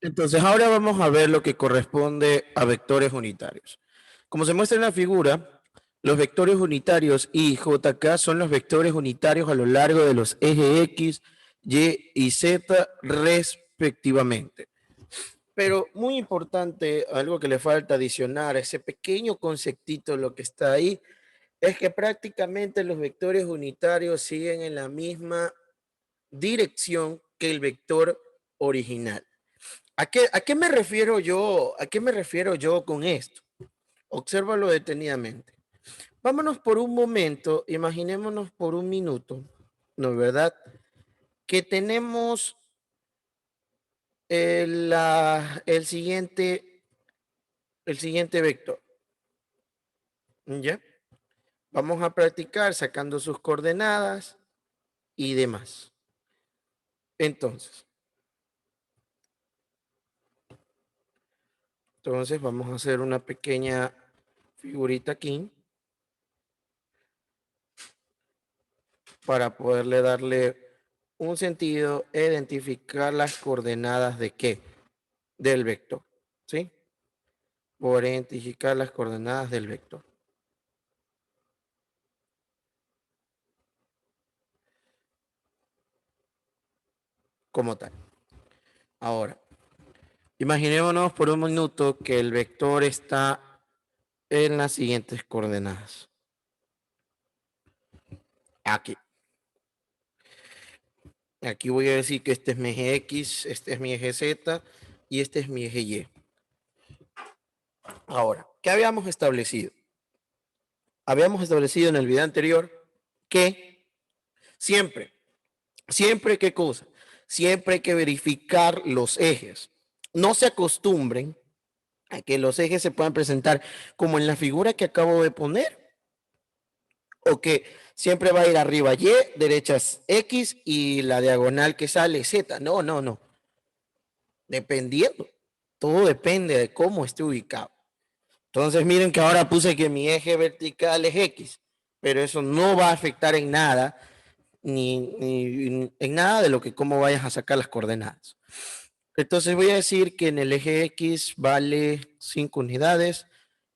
Entonces, ahora vamos a ver lo que corresponde a vectores unitarios. Como se muestra en la figura, los vectores unitarios I y JK son los vectores unitarios a lo largo de los ejes X, Y y Z respectivamente. Pero muy importante, algo que le falta adicionar, ese pequeño conceptito, lo que está ahí, es que prácticamente los vectores unitarios siguen en la misma dirección que el vector original. ¿A qué me refiero yo? ¿A qué me refiero yo con esto? Obsérvalo detenidamente. Vámonos por un momento, imaginémonos por un minuto, ¿no es verdad? Que tenemos el siguiente vector. ¿Ya? Vamos a practicar sacando sus coordenadas y demás. Entonces vamos a hacer una pequeña figurita aquí para poderle darle un sentido e identificar las coordenadas de qué, del vector, ¿sí? Por identificar las coordenadas del vector. Como tal. Ahora, imaginémonos por un minuto que el vector está en las siguientes coordenadas. Aquí. Aquí voy a decir que este es mi eje X, este es mi eje Z y este es mi eje Y. Ahora, ¿qué habíamos establecido? Habíamos establecido en el video anterior que siempre, ¿qué cosa? Siempre hay que verificar los ejes. No se acostumbren a que los ejes se puedan presentar como en la figura que acabo de poner, o que siempre va a ir arriba Y, derechas X y la diagonal que sale Z. No, no, no. Dependiendo. Todo depende de cómo esté ubicado. Entonces miren que ahora puse que mi eje vertical es X, pero eso no va a afectar en nada, ni en nada de lo que cómo vayas a sacar las coordenadas. Entonces voy a decir que en el eje X vale 5 unidades,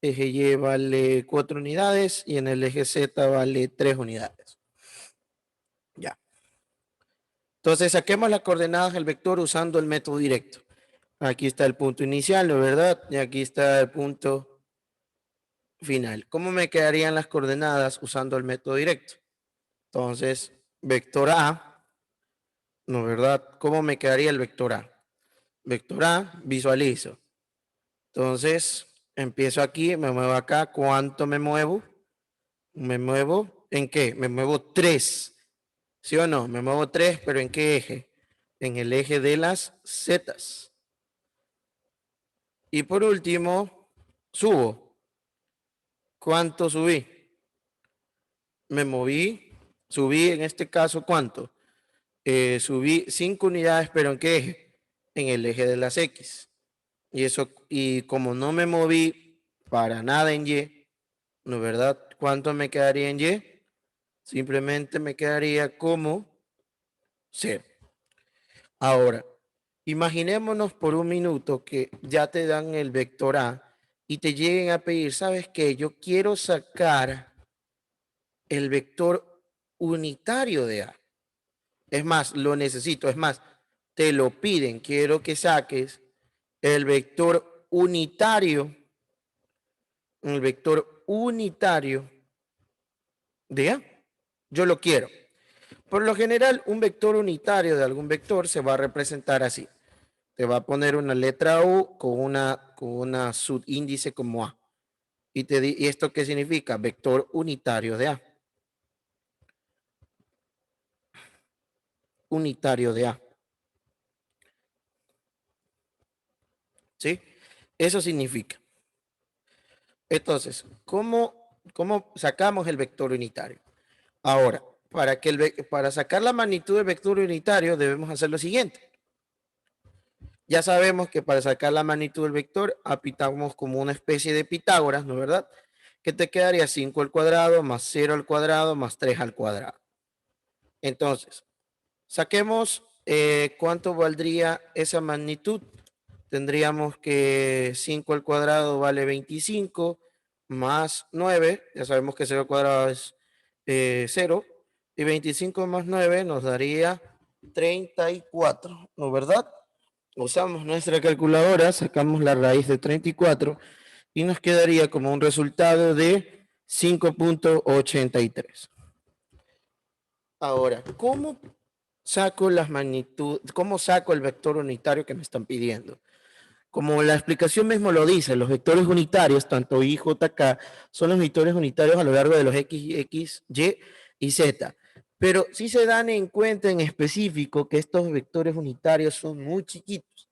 eje Y vale 4 unidades y en el eje Z vale 3 unidades. Ya. Entonces saquemos las coordenadas del vector usando el método directo. Aquí está el punto inicial, ¿no es verdad? Y aquí está el punto final. ¿Cómo me quedarían las coordenadas usando el método directo? Entonces, vector A, ¿no es verdad? ¿Cómo me quedaría el vector A? Vector A, visualizo. Entonces, empiezo aquí, me muevo acá. ¿Cuánto me muevo? ¿Me muevo en qué? Me muevo 3. ¿Sí o no? Me muevo 3, pero ¿en qué eje? En el eje de las zetas. Y por último, subo. ¿Cuánto subí? Me moví, subí en este caso, ¿cuánto? Subí 5 unidades, pero ¿en qué eje? En el eje de las X. Y como no me moví para nada en Y, ¿no es verdad? ¿Cuánto me quedaría en Y? Simplemente me quedaría como 0. Ahora, imaginémonos por un minuto que ya te dan el vector A y te lleguen a pedir, ¿sabes qué? Yo quiero sacar el vector unitario de A. Es más, lo necesito, es más, te lo piden, quiero que saques el vector unitario de A. Yo lo quiero. Por lo general, un vector unitario de algún vector se va a representar así. Te va a poner una letra U con una subíndice como A. ¿Y esto qué significa? Vector unitario de A. Unitario de A. ¿Sí? Eso significa. Entonces, ¿cómo sacamos el vector unitario? Ahora, para sacar la magnitud del vector unitario debemos hacer lo siguiente. Ya sabemos que para sacar la magnitud del vector aplicamos como una especie de Pitágoras, ¿no es verdad? Que te quedaría 5 al cuadrado más 0 al cuadrado más 3 al cuadrado. Entonces, saquemos cuánto valdría esa magnitud. tendríamos que 5 al cuadrado vale 25 más 9, ya sabemos que 0 al cuadrado es 0, y 25 más 9 nos daría 34, ¿no verdad? Usamos nuestra calculadora, sacamos la raíz de 34 y nos quedaría como un resultado de 5.83. Ahora, ¿cómo saco las magnitudes, cómo saco el vector unitario que me están pidiendo? Como la explicación mismo lo dice, los vectores unitarios, tanto I, J, K, son los vectores unitarios a lo largo de los X, Y y Z. Pero sí se dan en cuenta en específico que estos vectores unitarios son muy chiquitos.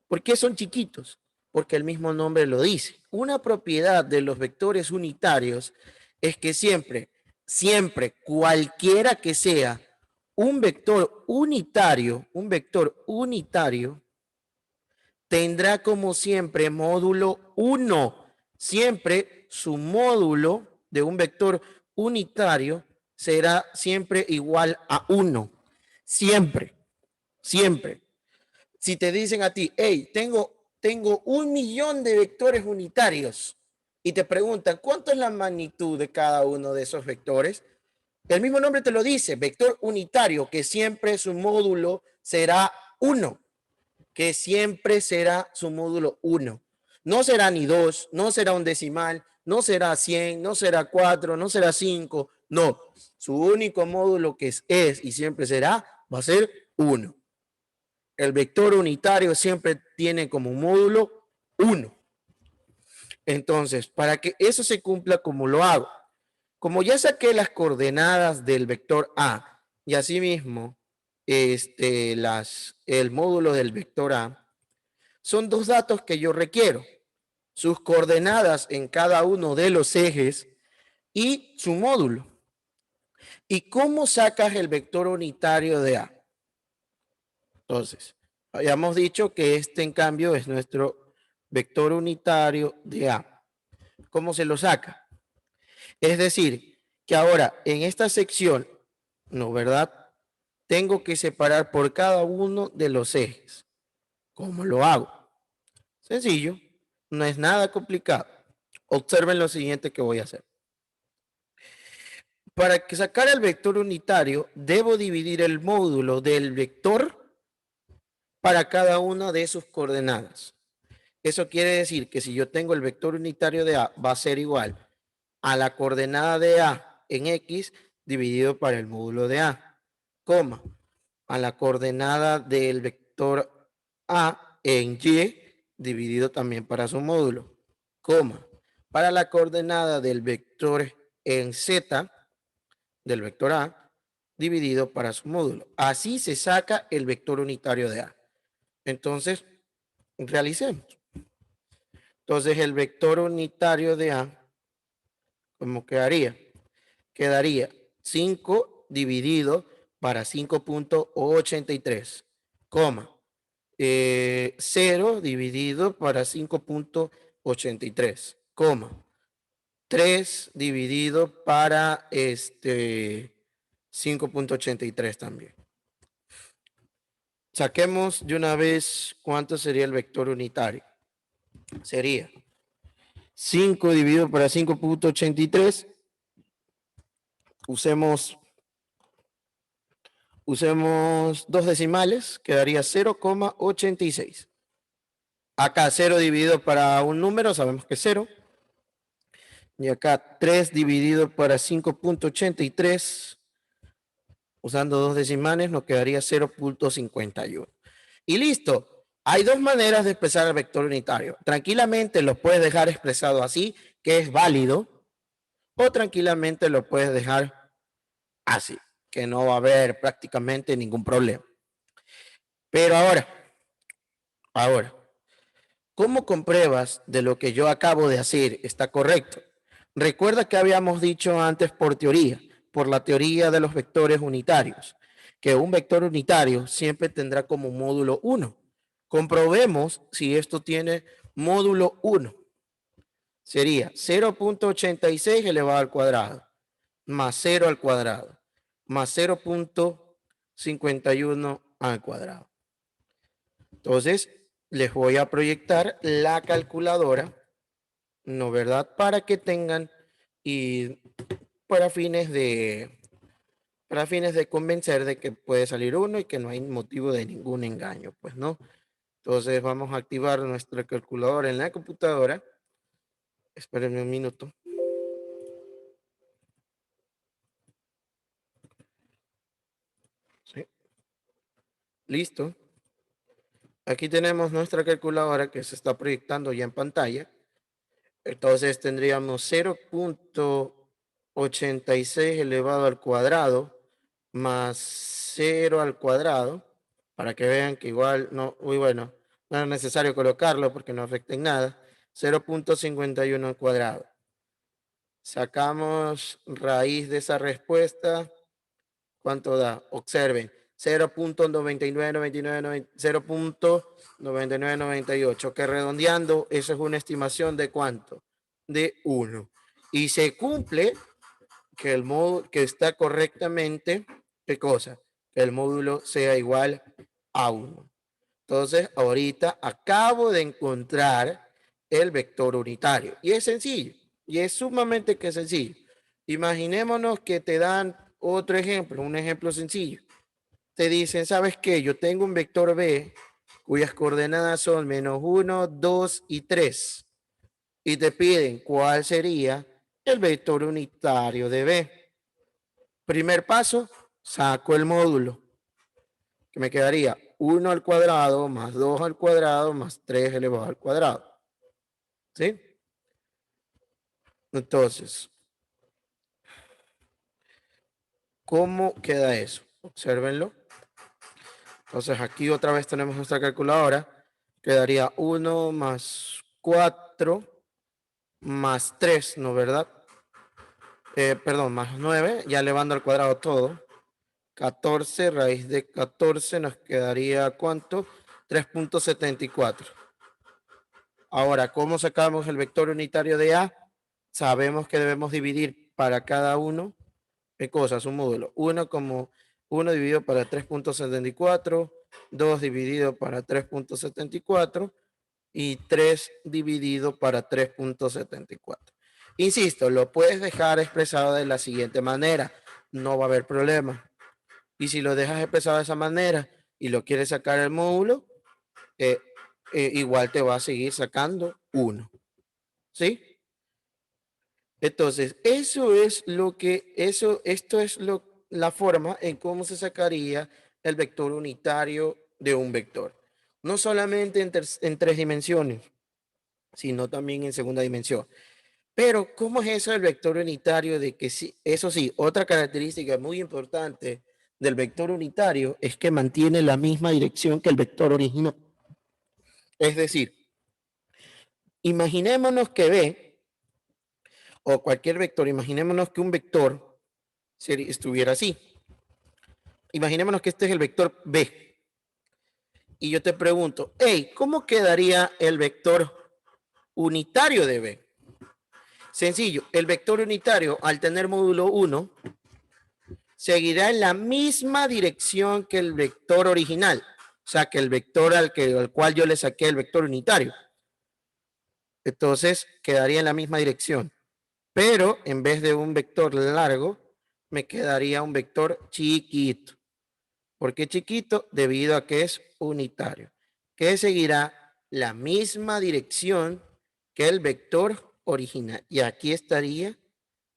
¿Por qué son chiquitos? Porque el mismo nombre lo dice. Una propiedad de los vectores unitarios es que siempre, cualquiera que sea un vector unitario, tendrá como siempre módulo 1. Siempre su módulo de un vector unitario será siempre igual a 1. Siempre, siempre. Si te dicen a ti, hey, tengo 1.000.000 de vectores unitarios y te preguntan cuánto es la magnitud de cada uno de esos vectores, el mismo nombre te lo dice, vector unitario, que siempre su módulo será 1, que siempre será su módulo 1. No será ni 2, no será un decimal, no será 100, no será 4, no será 5, no. Su único módulo que es y siempre será, va a ser 1. El vector unitario siempre tiene como módulo 1. Entonces, para que eso se cumpla, ¿cómo lo hago? Como ya saqué las coordenadas del vector A y asimismo el módulo del vector A, son dos datos que yo requiero. Sus coordenadas en cada uno de los ejes y su módulo. ¿Y cómo sacas el vector unitario de A? Entonces, habíamos dicho que este en cambio es nuestro vector unitario de A. ¿Cómo se lo saca? Es decir, que ahora en esta sección, ¿no verdad? Tengo que separar por cada uno de los ejes. ¿Cómo lo hago? Sencillo, no es nada complicado. Observen lo siguiente que voy a hacer. Para que sacar el vector unitario, debo dividir el módulo del vector para cada una de sus coordenadas. Eso quiere decir que si yo tengo el vector unitario de A, va a ser igual a la coordenada de A en X dividido para el módulo de A, coma, a la coordenada del vector A en Y dividido también para su módulo, coma, para la coordenada del vector en Z del vector A dividido para su módulo. Así se saca el vector unitario de A. Entonces, realicemos. Entonces, el vector unitario de A, ¿cómo quedaría? Quedaría 5 dividido para 5.83, coma, 0 dividido para 5.83, coma, 3 dividido para 5.83 también. Saquemos de una vez cuánto sería el vector unitario. Sería 5 dividido para 5.83. Usemos dos decimales, quedaría 0,86. Acá 0 dividido para un número, sabemos que es 0. Y acá 3 dividido para 5.83, usando dos decimales, nos quedaría 0.51. Y listo. Hay dos maneras de expresar el vector unitario. Tranquilamente lo puedes dejar expresado así, que es válido, o tranquilamente lo puedes dejar así, que no va a haber prácticamente ningún problema. Pero ahora, ¿cómo compruebas de lo que yo acabo de hacer está correcto? Recuerda que habíamos dicho antes por la teoría de los vectores unitarios, que un vector unitario siempre tendrá como módulo 1. Comprobemos si esto tiene módulo 1. Sería 0.86 elevado al cuadrado, más 0 al cuadrado, más 0.51 al cuadrado. Entonces, les voy a proyectar la calculadora, ¿no verdad? Para que tengan y para fines de convencer de que puede salir uno y que no hay motivo de ningún engaño, pues, ¿no? Entonces vamos a activar nuestra calculadora en la computadora. Espérenme un minuto. Sí. Listo. Aquí tenemos nuestra calculadora que se está proyectando ya en pantalla. Entonces tendríamos 0.86 elevado al cuadrado más 0 al cuadrado, para que vean que igual no, muy bueno, no es necesario colocarlo porque no afecta en nada. 0.51 al cuadrado. Sacamos raíz de esa respuesta. ¿Cuánto da? Observen. 0.9998, que redondeando, eso es una estimación de ¿cuánto? De 1. Y se cumple que el módulo, que está correctamente, ¿qué cosa? Que el módulo sea igual a 1. Entonces, ahorita acabo de encontrar el vector unitario. Y es sencillo. Y es sumamente que sencillo. Imaginémonos que te dan otro ejemplo, un ejemplo sencillo. Te dicen, ¿sabes qué? Yo tengo un vector B cuyas coordenadas son -1, 2 y 3. Y te piden cuál sería el vector unitario de B. Primer paso, saco el módulo, que me quedaría 1 al cuadrado más 2 al cuadrado más 3 elevado al cuadrado. ¿Sí? Entonces, ¿cómo queda eso? Obsérvenlo. Entonces, aquí otra vez tenemos nuestra calculadora. Quedaría 1 más 4 más 3, ¿no verdad? Perdón, más 9, ya elevando al cuadrado todo. 14, raíz de 14 nos quedaría ¿cuánto? 3.74. Ahora, ¿cómo sacamos el vector unitario de A? Sabemos que debemos dividir para cada uno, ¿qué cosas? Un módulo. 1 como 1 dividido para 3.74, 2 dividido para 3.74 y 3 dividido para 3.74. Insisto, lo puedes dejar expresado de la siguiente manera, no va a haber problema. Y si lo dejas expresado de esa manera y lo quieres sacar el módulo, eh, igual te va a seguir sacando 1. ¿Sí? Entonces, esto es la forma en cómo se sacaría el vector unitario de un vector. No solamente en tres dimensiones, sino también en segunda dimensión. Pero, ¿cómo es eso del vector unitario? De que sí, eso sí, otra característica muy importante del vector unitario es que mantiene la misma dirección que el vector original. Es decir, imaginémonos que B, o cualquier vector, imaginémonos que un vector estuviera así. Imaginémonos que este es el vector B. Y yo te pregunto, hey, ¿cómo quedaría el vector unitario de B? Sencillo, el vector unitario al tener módulo 1 seguirá en la misma dirección que el vector original, o sea, que el vector al cual yo le saqué el vector unitario. Entonces, quedaría en la misma dirección. Pero en vez de un vector largo, me quedaría un vector chiquito. ¿Por qué chiquito? Debido a que es unitario, que seguirá la misma dirección que el vector original. Y aquí estaría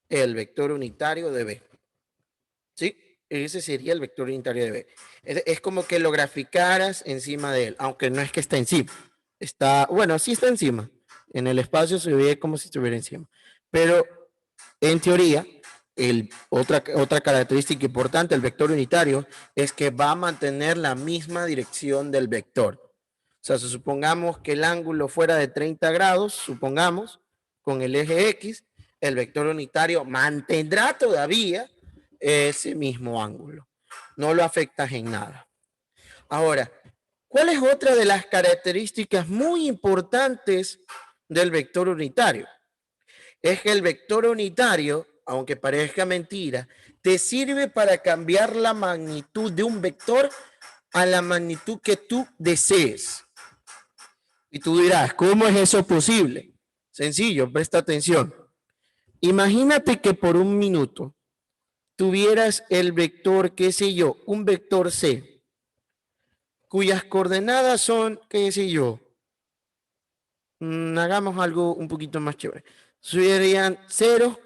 el vector unitario de B. ¿Sí? Ese sería el vector unitario de B. Es como que lo graficaras encima de él, aunque no es que está encima. Está, bueno, sí está encima. En el espacio se ve como si estuviera encima. Pero en teoría, otra característica importante del vector unitario es que va a mantener la misma dirección del vector. O sea, si supongamos que el ángulo fuera de 30 grados, supongamos, con el eje X, el vector unitario mantendrá todavía ese mismo ángulo. No lo afectas en nada. Ahora, ¿cuál es otra de las características muy importantes del vector unitario? Es que el vector unitario, aunque parezca mentira, te sirve para cambiar la magnitud de un vector a la magnitud que tú desees. Y tú dirás, ¿cómo es eso posible? Sencillo, presta atención. Imagínate que por un minuto tuvieras el vector, qué sé yo, un vector C, cuyas coordenadas son, qué sé yo, hagamos algo un poquito más chévere. Serían 0,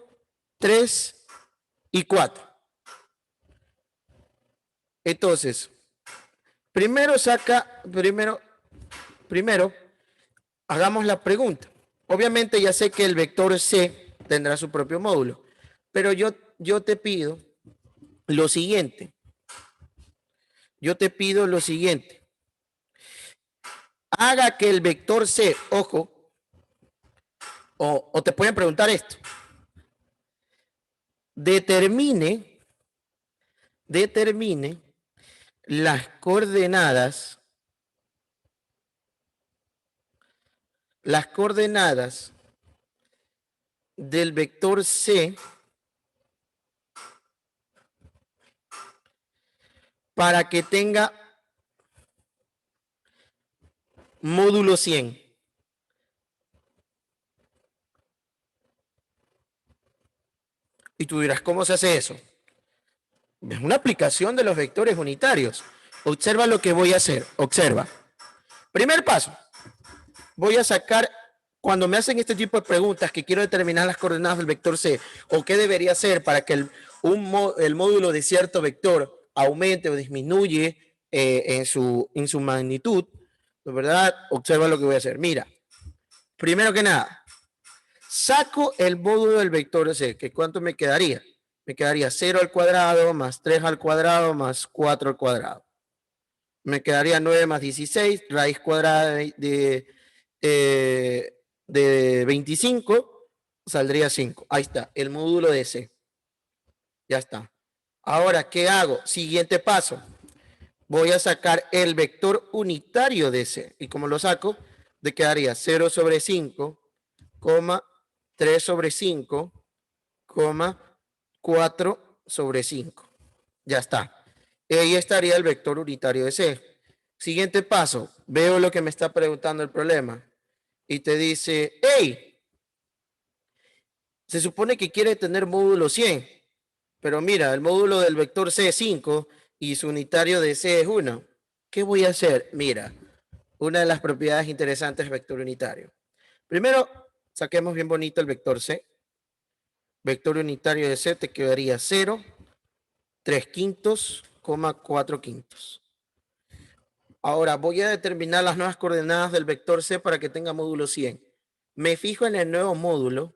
3 y 4. Entonces, primero hagamos la pregunta. Obviamente ya sé que el vector C tendrá su propio módulo, pero yo te pido lo siguiente. Haga que el vector C, ojo, o te pueden preguntar esto. Determine las coordenadas del vector C para que tenga módulo 100. Y tú dirás, ¿cómo se hace eso? Es una aplicación de los vectores unitarios. Observa lo que voy a hacer. Observa. Primer paso. Voy a sacar, cuando me hacen este tipo de preguntas que quiero determinar las coordenadas del vector C, o qué debería hacer para que el módulo de cierto vector aumente o disminuye en su magnitud, de verdad, observa lo que voy a hacer. Mira, primero que nada, saco el módulo del vector C, que ¿cuánto me quedaría? Me quedaría 0 al cuadrado más 3 al cuadrado más 4 al cuadrado. Me quedaría 9 más 16, raíz cuadrada de 25, saldría 5. Ahí está, el módulo de C. Ya está. Ahora, ¿qué hago? Siguiente paso. Voy a sacar el vector unitario de C. ¿Y cómo lo saco? Me quedaría 0 sobre 5, 3 sobre 5, 4 sobre 5. Ya está. Ahí estaría el vector unitario de C. Siguiente paso. Veo lo que me está preguntando el problema. Y te dice, hey, se supone que quiere tener módulo 100. Pero mira, el módulo del vector C es 5 y su unitario de C es 1. ¿Qué voy a hacer? Mira, una de las propiedades interesantes del vector unitario. Primero, saquemos bien bonito el vector C. Vector unitario de C te quedaría 0, 3 quintos, 4 quintos. Ahora voy a determinar las nuevas coordenadas del vector C para que tenga módulo 100. Me fijo en el nuevo módulo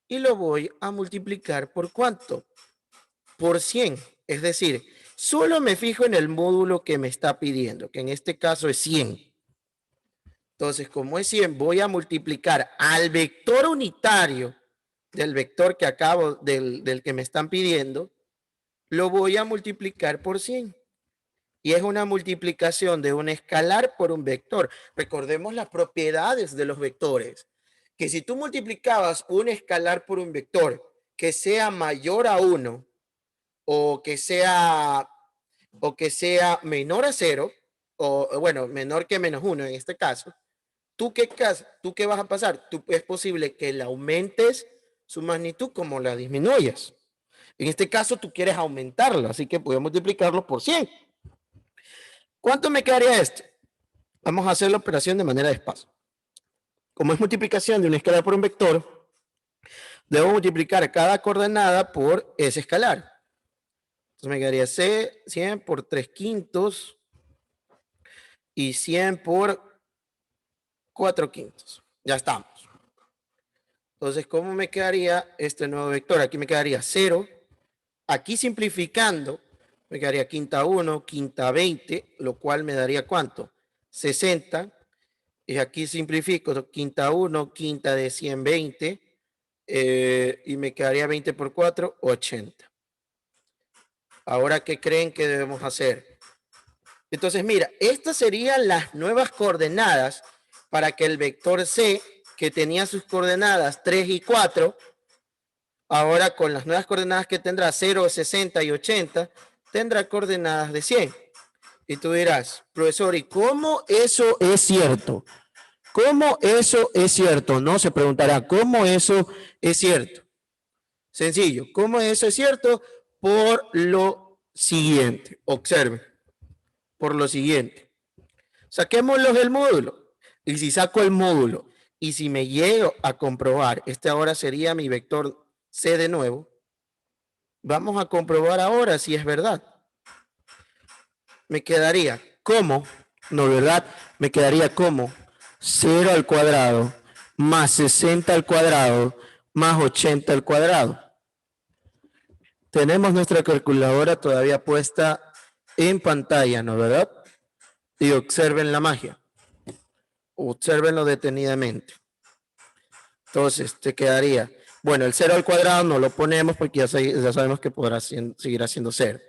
y lo voy a multiplicar por ¿cuánto? Por 100. Es decir, solo me fijo en el módulo que me está pidiendo, que en este caso es 100. Entonces, como es 100, voy a multiplicar al vector unitario del vector que acabo, del que me están pidiendo, lo voy a multiplicar por 100. Y es una multiplicación de un escalar por un vector. Recordemos las propiedades de los vectores. Que si tú multiplicabas un escalar por un vector que sea mayor a 1 o que sea menor a 0, o bueno, menor que menos 1 en este caso, ¿tú qué vas a pasar? Es posible que le aumentes su magnitud como la disminuyas. En este caso, tú quieres aumentarlo, así que puedes multiplicarlo por 100. ¿Cuánto me quedaría esto? Vamos a hacer la operación de manera despacio. Como es multiplicación de un escalar por un vector, debo multiplicar cada coordenada por ese escalar. Entonces me quedaría 100 por 3 quintos y 100 por 4 quintos. Ya estamos. Entonces, ¿cómo me quedaría este nuevo vector? Aquí me quedaría 0. Aquí simplificando, me quedaría quinta 1, quinta 20, lo cual me daría ¿cuánto? 60. Y aquí simplifico, quinta 1, quinta de 120, y me quedaría 20 por 4, 80. Ahora, ¿qué creen que debemos hacer? Entonces, mira, estas serían las nuevas coordenadas para que el vector C, que tenía sus coordenadas 3 y 4, ahora con las nuevas coordenadas que tendrá 0, 60 y 80, tendrá coordenadas de 100. Y tú dirás, profesor, ¿y cómo eso es cierto? ¿Cómo eso es cierto? No se preguntará, ¿cómo eso es cierto? Sencillo, ¿cómo eso es cierto? Por lo siguiente, observen, por lo siguiente. Saquémoslos del módulo. Y si saco el módulo y si me llego a comprobar, este ahora sería mi vector C de nuevo, vamos a comprobar ahora si es verdad. Me quedaría como, no, ¿verdad? Me quedaría como 0 al cuadrado más 60 al cuadrado más 80 al cuadrado. Tenemos nuestra calculadora todavía puesta en pantalla, ¿no, verdad? Y observen la magia. Observenlo detenidamente. Entonces, te quedaría, bueno, el 0 al cuadrado no lo ponemos porque ya sabemos que podrá seguir haciendo 0.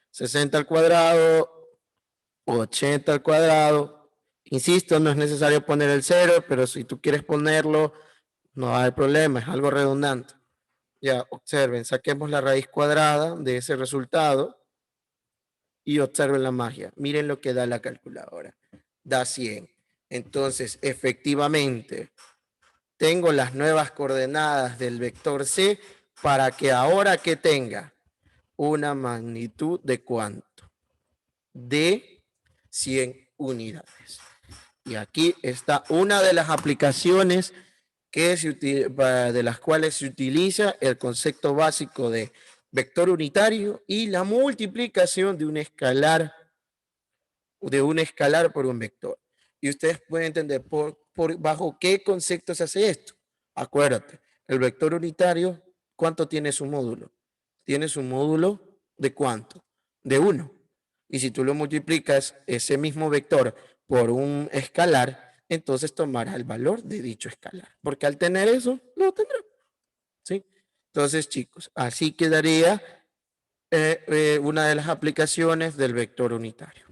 60 al cuadrado, 80 al cuadrado. Insisto, no es necesario poner el 0, pero si tú quieres ponerlo, no va a haber problema, es algo redundante. Ya, observen, saquemos la raíz cuadrada de ese resultado y observen la magia. Miren lo que da la calculadora. Da 100. Entonces, efectivamente, tengo las nuevas coordenadas del vector C para que ahora que tenga una magnitud de ¿cuánto? De 100 unidades. Y aquí está una de las aplicaciones de las cuales se utiliza el concepto básico de vector unitario y la multiplicación de un escalar por un vector. Y ustedes pueden entender bajo qué concepto se hace esto. Acuérdate, el vector unitario, ¿cuánto tiene su módulo? Tiene su módulo de ¿cuánto? De 1. Y si tú lo multiplicas ese mismo vector por un escalar, entonces tomará el valor de dicho escalar. Porque al tener eso, lo tendrá. ¿Sí? Entonces, chicos, así quedaría una de las aplicaciones del vector unitario.